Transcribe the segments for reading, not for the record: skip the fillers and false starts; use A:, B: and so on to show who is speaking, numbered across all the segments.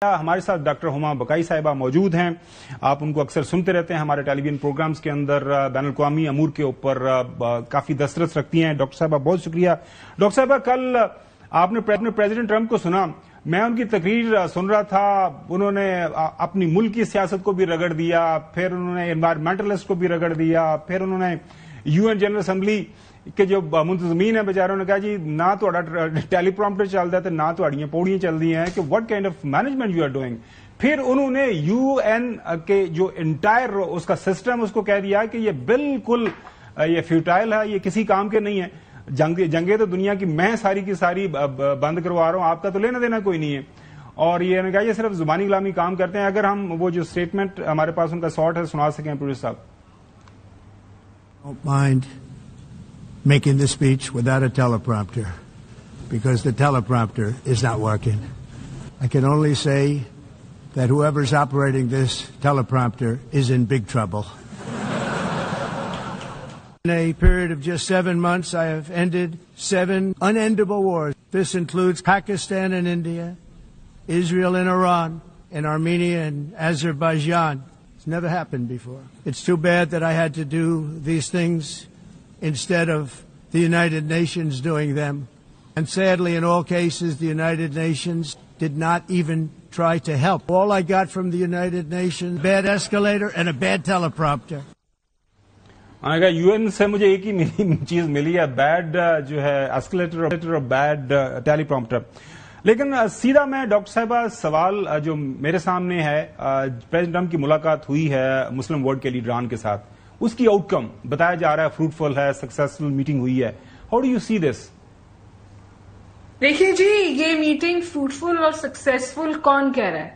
A: ہمارے ساتھ ڈاکٹر ہما بقائی صاحبہ موجود ہیں. آپ ان کو اکثر سنتے رہتے ہیں ہمارے ٹیلی ویژن پروگرامز کے اندر. بین الاقوامی امور کے اوپر کافی دسترس رکھتی ہیں. ڈاکٹر صاحبہ بہت شکریہ. ڈاکٹر صاحبہ کل آپ نے پریزیڈنٹ ٹرمپ کو سنا, میں ان کی تقریر سن رہا تھا. انہوں نے اپنی ملک کی سیاست کو بھی رگڑ دیا, پھر انہوں نے انوائرمنٹلسٹ کو بھی رگڑ دیا, پھر انہوں نے یو این جنرل اسمبلی کہ جو منتظمین ہیں بیچاروں نے کہا جی نہ تہاڈا ٹیلی پرومپٹر چلتا ہے نہ تہاڈیاں پوڑیاں چلدی ہیں کہ what kind of management you are doing. پھر انہوں نے یو این کے جو انٹائر اس کا سسٹم اس کو کہہ دیا کہ یہ بالکل یہ فیوٹائل ہے, یہ کسی کام کے نہیں ہے. جنگیں تو دنیا کی میں ساری کی ساری بند کروا رہا ہوں, آپ کا تو لینا دینا کوئی نہیں ہے. اور یہ نے کہا یہ صرف زبانی غلامی کام کرتے ہیں. اگر ہم وہ جو اسٹیٹمنٹ ہمارے پاس ان کا شارٹ ہے سنا سکیں پروڈیوسر صاحب.
B: Don't mind making the speech without a teleprompter because the teleprompter is not working. I can only say that whoever's operating this teleprompter is in big trouble. In a period of just 7 months, I have ended 7 unendable wars. This includes Pakistan and India, Israel and Iran, and Armenia and Azerbaijan. It's never happened before. It's too bad that I had to do these things instead of the United Nations doing them. And sadly, in all cases, the United Nations did not even try to help. All I got from the United Nations, a bad escalator and a bad teleprompter.
A: میں نے کہا you N سے مجھے ایک ہی چیز ملی ہے, bed جو ہے ایسکلیٹر اور بیڈ ٹیلی پرومپٹر. لیکن سیدھا میں ڈاکٹر صاحبہ سوال جو میرے سامنے ہے, پریزیڈنٹ ٹرمپ کی ملاقات ہوئی ہے مسلم ورلڈ کے لیڈران کے ساتھ, اس کی آؤٹ کم بتایا جا رہا ہے فروٹفل ہے, سکسیسفل میٹنگ ہوئی ہے. ہاؤ ڈو یو سی دس؟
C: دیکھیے جی, یہ میٹنگ فروٹفل اور سکسیسفل کون کہہ رہا ہے؟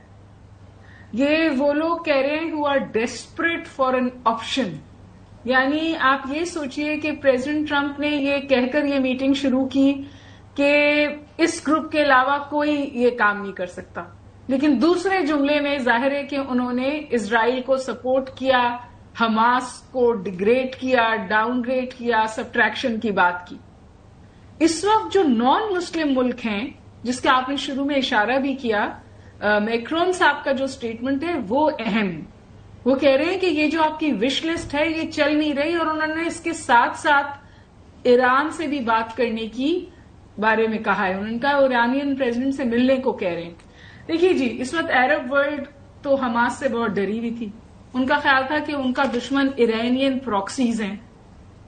C: یہ وہ لوگ کہہ رہے ہیں who are desperate for an option. یعنی آپ یہ سوچئے کہ پریزیڈنٹ ٹرمپ نے یہ کہہ کر یہ میٹنگ شروع کی کہ اس گروپ کے علاوہ کوئی یہ کام نہیں کر سکتا, لیکن دوسرے جملے میں ظاہر ہے کہ انہوں نے اسرائیل کو سپورٹ کیا, حماس کو ڈیگریڈ کیا, ڈاؤن گریڈ کیا, سبٹریکشن کی بات کی. اس وقت جو نان مسلم ملک ہیں جس کا آپ نے شروع میں اشارہ بھی کیا, میکرون صاحب کا جو اسٹیٹمنٹ ہے وہ اہم ہے. وہ کہہ رہے ہیں کہ یہ جو آپ کی وش لسٹ ہے یہ چل نہیں رہی, اور انہوں نے اس کے ساتھ ساتھ ایران سے بھی بات کرنے کی بارے میں کہا ہے. انہوں نے کہا ایرانین پریزیڈنٹ سے ملنے کو کہہ رہے ہیں. دیکھیے جی, اس وقت عرب ورلڈ تو حماس سے بہت ڈری ہوئی تھی. ان کا خیال تھا کہ ان کا دشمن ایرانین پراکسیز ہیں,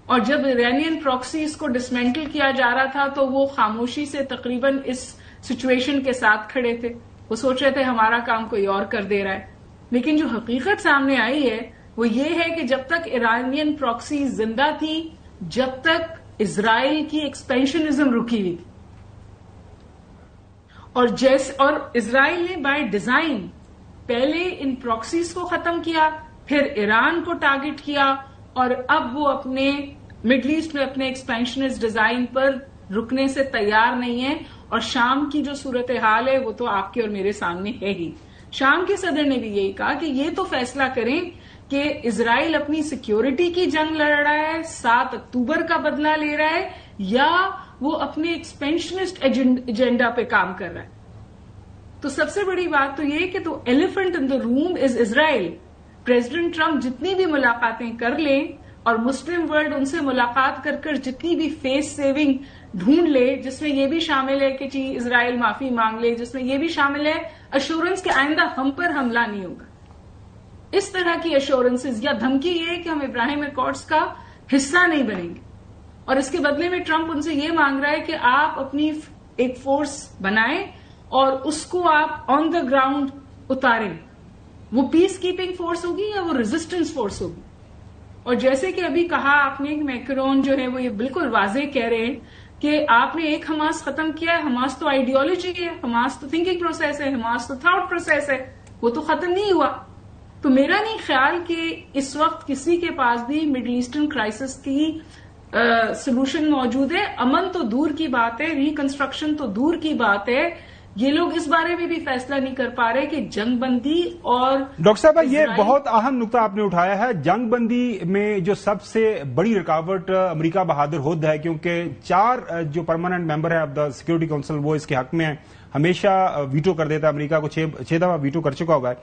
C: اور جب ایرانین پراکسیز کو ڈسمینٹل کیا جا رہا تھا تو وہ خاموشی سے تقریباً اس سچویشن کے ساتھ کھڑے تھے. وہ سوچ رہے تھے ہمارا کام کوئی اور کر دے رہا ہے. لیکن جو حقیقت سامنے آئی ہے وہ یہ ہے کہ جب تک ایرانین پراکسی زندہ تھی, جب تک اسرائیل کی ایکسپینشنزم رکی ہوئی تھی, اور اسرائیل نے بائی ڈیزائن پہلے ان پراکسیز کو ختم کیا, پھر ایران کو ٹارگٹ کیا, اور اب وہ اپنے مڈل ایسٹ میں اپنے ایکسپینشنسٹ ڈیزائن پر رکنے سے تیار نہیں ہے. اور شام کی جو صورتحال ہے وہ تو آپ کے اور میرے سامنے ہے ہی. شام کے صدر نے بھی یہی کہا کہ یہ تو فیصلہ کریں کہ اسرائیل اپنی سیکیورٹی کی جنگ لڑ رہا ہے, 7 اکتوبر کا بدلہ لے رہا ہے, یا وہ اپنے ایکسپینشنسٹ ایجنڈا پہ کام کر رہا ہے. تو سب سے بڑی بات تو یہ کہ تو ایلیفنٹ ان دا روم از اسرائیل. پریزیڈنٹ ٹرمپ جتنی بھی ملاقاتیں کر لیں اور مسلم ورلڈ ان سے ملاقات کر کر جتنی بھی فیس سیونگ ڈھونڈ لے, جس میں یہ بھی شامل ہے کہ جی اسرائیل معافی مانگ لے, جس میں یہ بھی شامل ہے ایشورنس کہ آئندہ ہم پر حملہ نہیں ہوگا, اس طرح کی ایشورنسز, یا دھمکی یہ کہ ہم ابراہیم ایکارڈز کا حصہ نہیں بنیں گے. اور اس کے بدلے میں ٹرمپ ان سے یہ مانگ رہا ہے کہ آپ اپنی ایک فورس بنائیں اور اس کو آپ آن دا گراؤنڈ اتاریں. وہ پیس کیپنگ فورس ہوگی یا وہ ریزسٹنس فورس ہوگی. اور جیسے کہ ابھی کہا آپ نے کہ میکرون جو ہے وہ یہ بالکل واضح کہہ رہے ہیں کہ آپ نے ایک حماس ختم کیا ہے. حماس تو آئیڈیالوجی ہے, حماس تو تھنکنگ پروسیس ہے, حماس تو تھاٹ پروسیس ہے, وہ تو ختم نہیں ہوا. تو میرا نہیں خیال کہ اس وقت کسی کے پاس بھی مڈل ایسٹرن کرائسس کی سولوشن موجود ہے. امن تو دور کی بات ہے, ریکنسٹرکشن تو دور کی بات ہے, یہ لوگ اس بارے میں بھی فیصلہ نہیں کر پا رہے کہ جنگ بندی. اور
A: ڈاکٹر صاحب یہ بہت اہم نقطہ آپ نے اٹھایا ہے. جنگ بندی میں جو سب سے بڑی رکاوٹ امریکہ بہادر ہد ہے, کیونکہ 4 جو پرماننٹ ممبر ہے آف دا سیکورٹی کونسل وہ اس کے حق میں ہیں. ہمیشہ ویٹو کر دیتا ہے، امریکہ کو 6 دفعہ ویٹو کر چکا ہوا ہے.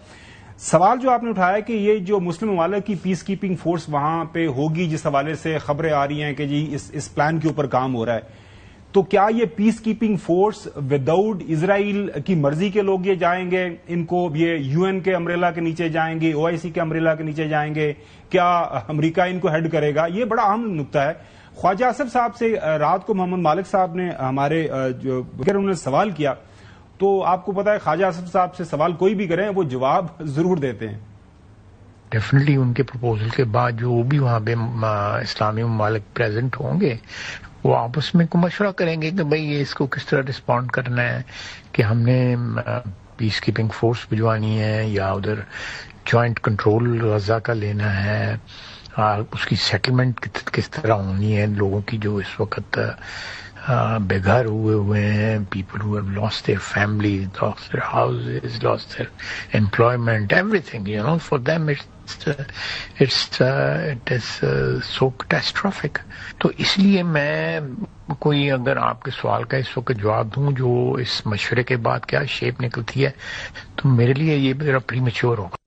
A: سوال جو آپ نے اٹھایا کہ یہ جو مسلم ممالک کی پیس کیپنگ فورس وہاں پہ ہوگی، جس حوالے سے خبریں آ رہی ہیں کہ جی اس پلان کے اوپر کام ہو رہا ہے، تو کیا یہ پیس کیپنگ فورس وداؤٹ اسرائیل کی مرضی کے لوگ یہ جائیں گے؟ ان کو یہ یو این کے امبریلا کے نیچے جائیں گے، OIC کے امبریلا کے نیچے جائیں گے؟ کیا امریکہ ان کو ہیڈ کرے گا؟ یہ بڑا اہم نقطہ ہے. خواجہ آصف صاحب سے رات کو محمد مالک صاحب نے ہمارے جو انہوں نے سوال کیا، تو آپ کو پتا ہے خواجہ آصف صاحب سے سوال کوئی بھی کریں وہ جواب ضرور دیتے ہیں.
D: ڈیفینیٹلی ان کے پروپوزل کے بعد جو بھی وہاں پہ اسلامی ممالک پریزنٹ ہوں گے وہ آپس میں مشورہ کریں گے کہ بھئی اس کو کس طرح رسپونڈ کرنا ہے، کہ ہم نے پیس کیپنگ فورس بھجوانی ہے یا ادھر جوائنٹ کنٹرول غزہ کا لینا ہے، اس کی سیٹلمنٹ کس طرح ہونی ہے لوگوں کی جو اس وقت بے گھر ہوئے ہیں، people who have lost their families, lost their houses, lost their employment, everything, you know, for them it is so catastrophic. تو اس لیے میں کوئی اگر آپ کے سوال کا اس وقت جواب دوں جو اس مشورے کے بعد کیا شیپ نکلتی ہے، تو میرے لیے یہ ذرا پری میچور ہوگا.